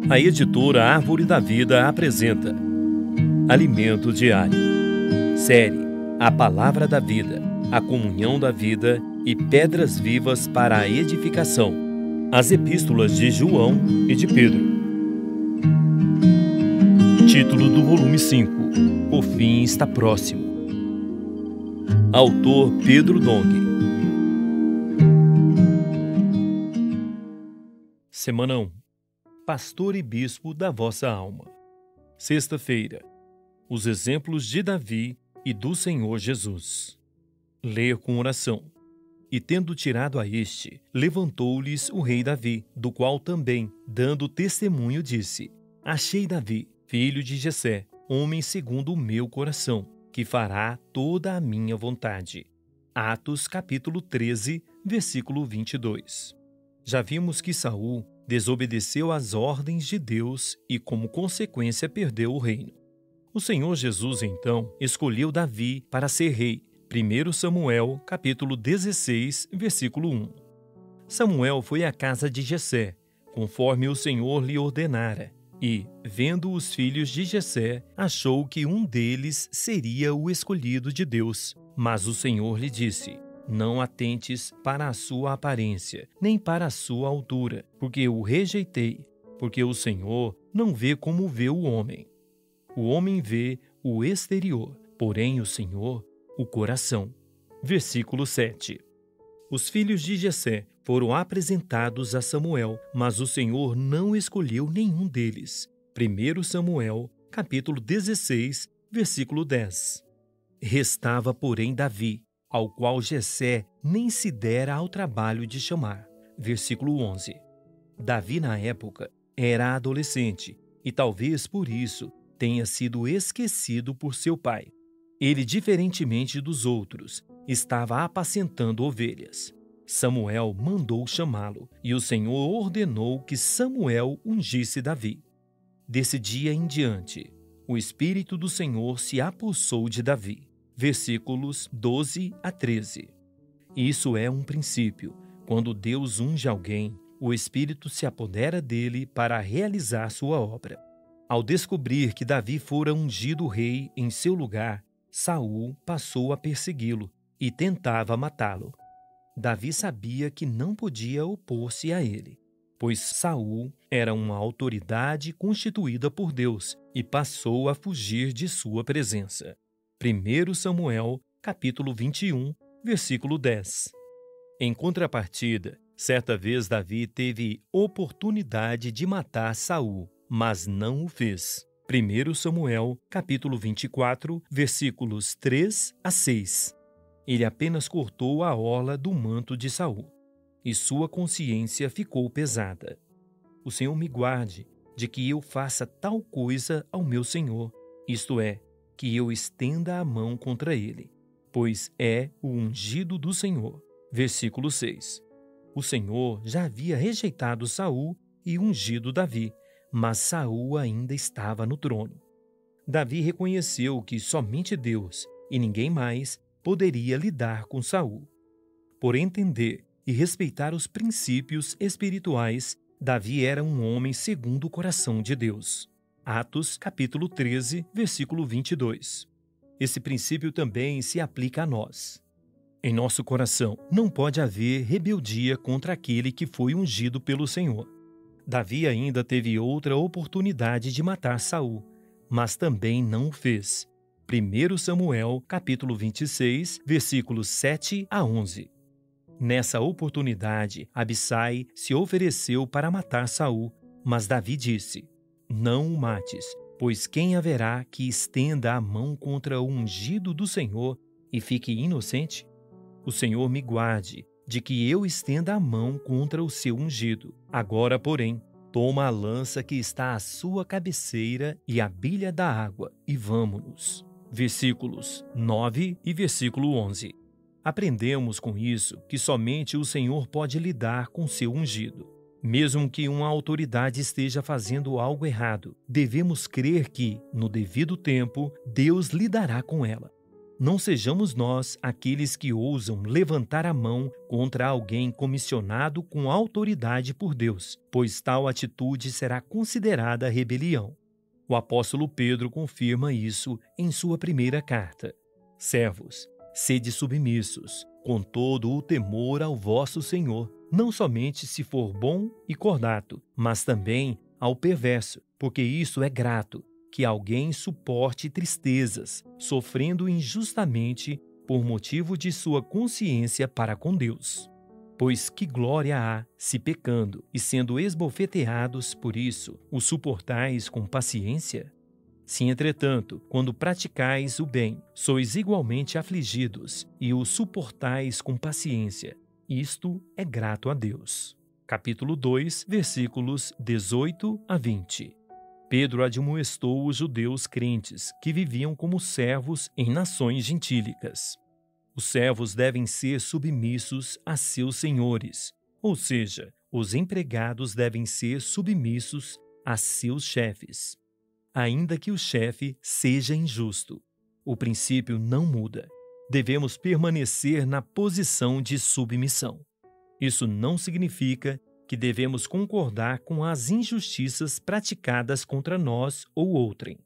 A editora Árvore da Vida apresenta Alimento Diário. Série A Palavra da Vida, a Comunhão da Vida e Pedras Vivas para a Edificação. As Epístolas de João e de Pedro. Título do volume 5. O fim está próximo. Autor Pedro Dong. Semana 1. Pastor e Bispo da vossa alma. Sexta-feira. Os exemplos de Davi e do Senhor Jesus. Ler com oração. E tendo tirado a este, levantou-lhes o rei Davi, do qual também, dando testemunho, disse: Achei Davi, filho de Jessé, homem segundo o meu coração, que fará toda a minha vontade. Atos capítulo 13, versículo 22. Já vimos que Saul desobedeceu às ordens de Deus e, como consequência, perdeu o reino. O Senhor Jesus, então, escolheu Davi para ser rei. 1 Samuel, capítulo 16, versículo 1. Samuel foi à casa de Jessé, conforme o Senhor lhe ordenara, e, vendo os filhos de Jessé, achou que um deles seria o escolhido de Deus. Mas o Senhor lhe disse: Não atentes para a sua aparência, nem para a sua altura, porque o rejeitei, porque o Senhor não vê como vê o homem. O homem vê o exterior, porém o Senhor, o coração. Versículo 7. Os filhos de Jessé foram apresentados a Samuel, mas o Senhor não escolheu nenhum deles. 1 Samuel, capítulo 16, versículo 10. Restava, porém, Davi, ao qual Jessé nem se dera ao trabalho de chamar. Versículo 11. Davi, na época, era adolescente e talvez por isso tenha sido esquecido por seu pai. Ele, diferentemente dos outros, estava apacentando ovelhas. Samuel mandou chamá-lo e o Senhor ordenou que Samuel ungisse Davi. Desse dia em diante, o Espírito do Senhor se apossou de Davi. Versículos 12 a 13. Isso é um princípio. Quando Deus unge alguém, o Espírito se apodera dele para realizar sua obra. Ao descobrir que Davi fora ungido rei em seu lugar, Saul passou a persegui-lo e tentava matá-lo. Davi sabia que não podia opor-se a ele, pois Saul era uma autoridade constituída por Deus e passou a fugir de sua presença. 1 Samuel, capítulo 21, versículo 10. Em contrapartida, certa vez Davi teve oportunidade de matar Saul, mas não o fez. 1 Samuel, capítulo 24, versículos 3 a 6. Ele apenas cortou a orla do manto de Saul, e sua consciência ficou pesada. O Senhor me guarde de que eu faça tal coisa ao meu Senhor, isto é, que eu estenda a mão contra ele, pois é o ungido do Senhor. Versículo 6. O Senhor já havia rejeitado Saul e ungido Davi, mas Saul ainda estava no trono. Davi reconheceu que somente Deus e ninguém mais poderia lidar com Saul. Por entender e respeitar os princípios espirituais, Davi era um homem segundo o coração de Deus. Atos, capítulo 13, versículo 22. Esse princípio também se aplica a nós. Em nosso coração não pode haver rebeldia contra aquele que foi ungido pelo Senhor. Davi ainda teve outra oportunidade de matar Saul, mas também não o fez. 1 Samuel, capítulo 26, versículos 7 a 11. Nessa oportunidade, Abissai se ofereceu para matar Saul, mas Davi disse: Não o mates, pois quem haverá que estenda a mão contra o ungido do Senhor e fique inocente? O Senhor me guarde de que eu estenda a mão contra o seu ungido. Agora, porém, toma a lança que está à sua cabeceira e a bilha da água, e vamo-nos. Versículos 9 e versículo 11. Aprendemos com isso que somente o Senhor pode lidar com seu ungido. Mesmo que uma autoridade esteja fazendo algo errado, devemos crer que, no devido tempo, Deus lidará com ela. Não sejamos nós aqueles que ousam levantar a mão contra alguém comissionado com autoridade por Deus, pois tal atitude será considerada rebelião. O apóstolo Pedro confirma isso em sua primeira carta. Servos, sede submissos, com todo o temor ao vosso Senhor, não somente se for bom e cordato, mas também ao perverso, porque isso é grato, que alguém suporte tristezas, sofrendo injustamente por motivo de sua consciência para com Deus. Pois que glória há se pecando e sendo esbofeteados por isso, o suportais com paciência? Se, entretanto, quando praticais o bem, sois igualmente afligidos e o suportais com paciência, isto é grato a Deus. Capítulo 2, versículos 18 a 20. Pedro admoestou os judeus crentes que viviam como servos em nações gentílicas. Os servos devem ser submissos a seus senhores, ou seja, os empregados devem ser submissos a seus chefes. Ainda que o chefe seja injusto, o princípio não muda. Devemos permanecer na posição de submissão. Isso não significa que devemos concordar com as injustiças praticadas contra nós ou outrem,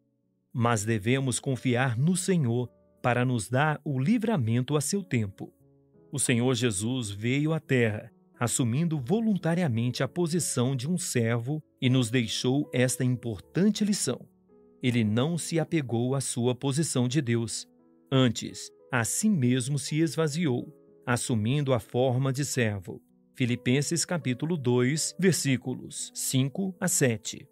mas devemos confiar no Senhor para nos dar o livramento a seu tempo. O Senhor Jesus veio à terra, assumindo voluntariamente a posição de um servo e nos deixou esta importante lição. Ele não se apegou à sua posição de Deus. Antes, a si mesmo se esvaziou, assumindo a forma de servo. Filipenses capítulo 2, versículos 5 a 7.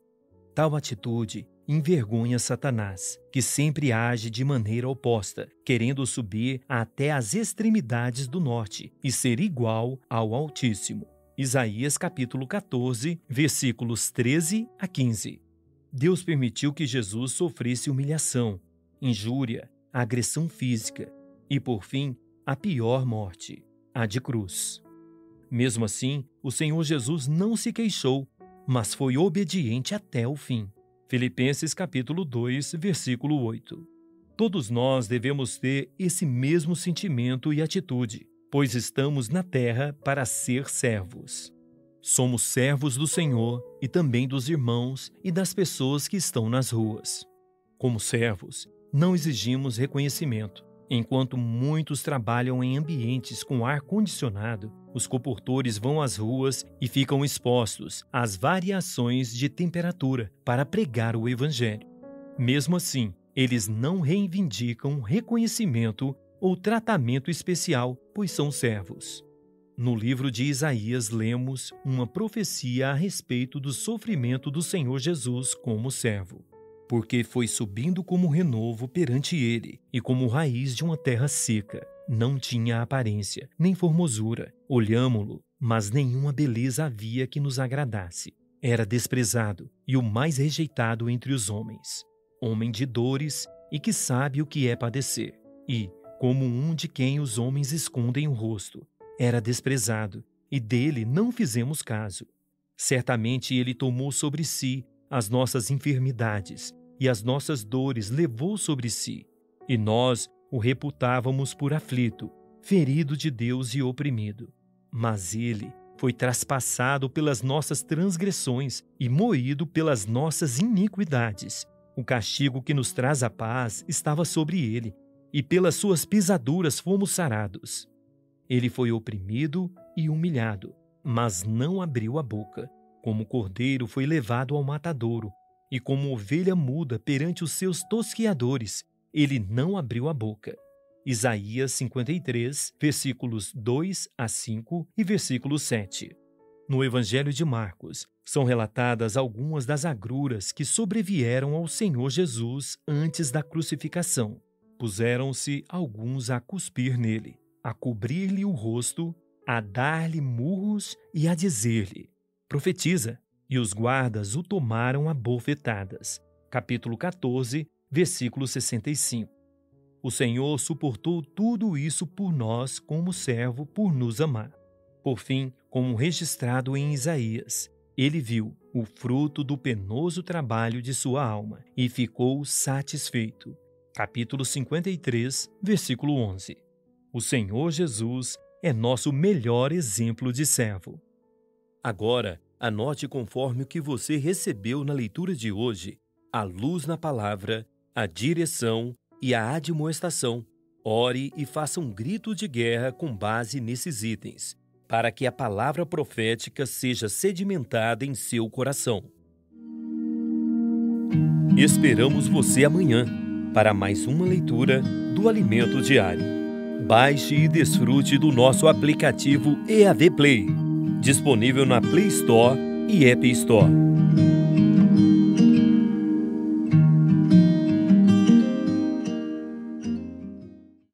Tal atitude envergonha Satanás, que sempre age de maneira oposta, querendo subir até as extremidades do norte e ser igual ao Altíssimo. Isaías capítulo 14, versículos 13 a 15. Deus permitiu que Jesus sofresse humilhação, injúria, agressão física e, por fim, a pior morte, a de cruz. Mesmo assim, o Senhor Jesus não se queixou, mas foi obediente até o fim. Filipenses capítulo 2, versículo 8. Todos nós devemos ter esse mesmo sentimento e atitude, pois estamos na terra para ser servos. Somos servos do Senhor e também dos irmãos e das pessoas que estão nas ruas. Como servos, não exigimos reconhecimento. Enquanto muitos trabalham em ambientes com ar-condicionado, os comportores vão às ruas e ficam expostos às variações de temperatura para pregar o Evangelho. Mesmo assim, eles não reivindicam reconhecimento ou tratamento especial, pois são servos. No livro de Isaías, lemos uma profecia a respeito do sofrimento do Senhor Jesus como servo. Porque foi subindo como renovo perante ele, e como raiz de uma terra seca. Não tinha aparência, nem formosura. Olhámo-lo, mas nenhuma beleza havia que nos agradasse. Era desprezado e o mais rejeitado entre os homens. Homem de dores e que sabe o que é padecer. E, como um de quem os homens escondem o rosto, era desprezado, e dele não fizemos caso. Certamente ele tomou sobre si as nossas enfermidades, e as nossas dores levou sobre si. E nós o reputávamos por aflito, ferido de Deus e oprimido. Mas ele foi traspassado pelas nossas transgressões e moído pelas nossas iniquidades. O castigo que nos traz a paz estava sobre ele, e pelas suas pisaduras fomos sarados. Ele foi oprimido e humilhado, mas não abriu a boca. Como cordeiro foi levado ao matadouro, e como ovelha muda perante os seus tosqueadores, ele não abriu a boca. Isaías 53, versículos 2 a 5 e versículo 7. No Evangelho de Marcos, são relatadas algumas das agruras que sobrevieram ao Senhor Jesus antes da crucificação. Puseram-se alguns a cuspir nele, a cobrir-lhe o rosto, a dar-lhe murros e a dizer-lhe: profetiza. E os guardas o tomaram a bofetadas. Capítulo 14, versículo 65. O Senhor suportou tudo isso por nós como servo por nos amar. Por fim, como registrado em Isaías, ele viu o fruto do penoso trabalho de sua alma e ficou satisfeito. capítulo 53, versículo 11. O Senhor Jesus é nosso melhor exemplo de servo. Agora, anote conforme o que você recebeu na leitura de hoje, a luz na palavra, a direção e a admoestação. Ore e faça um grito de guerra com base nesses itens, para que a palavra profética seja sedimentada em seu coração. Esperamos você amanhã para mais uma leitura do Alimento Diário. Baixe e desfrute do nosso aplicativo EAD Play, disponível na Play Store e App Store.